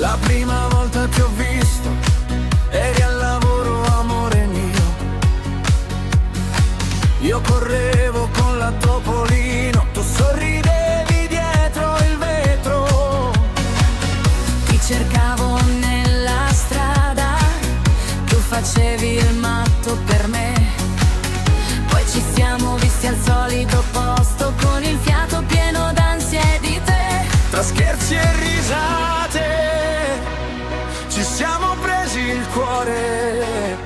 La prima volta che ho visto, eri al lavoro, amore mio. Io correvo con la Topolino, tu sorridevi dietro il vetro. Ti cercavo nella strada, tu facevi il matto per me. Poi ci siamo visti al solito posto, con il fiato pieno d'ansia e di te. Tra scherzi e risate ci siamo presi il cuore,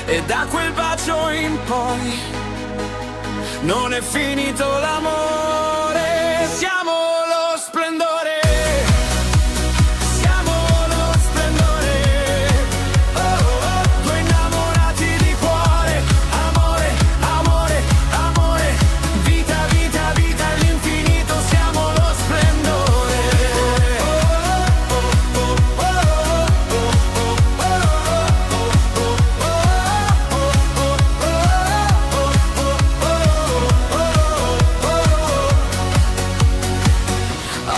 e da quel bacio in poi non è finito l'amore. Siamo lo splendore, siamo lo splendore. Oh, oh, due innamorati di cuore. Amore, amore, amore. Vita, vita, vita all'infinito. Siamo lo splendore. Oh, oh, oh, oh,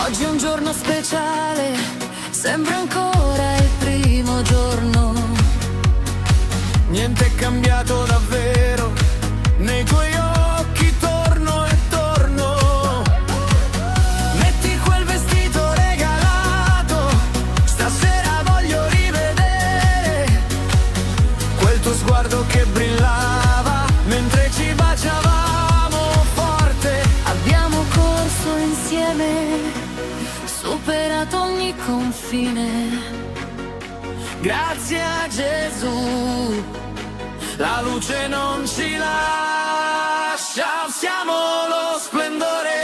Oggi è un giorno speciale, sembra ancora il primo giorno. niente è cambiato davvero, nei tuoi occhi torno e torno. Metti quel vestito regalato, stasera voglio rivedere quel tuo sguardo che brillava mentre ci baciavamo forte. Abbiamo corso insieme, superato ogni confine. Grazie a Gesù, la luce non ci lascia, siamo lo splendore.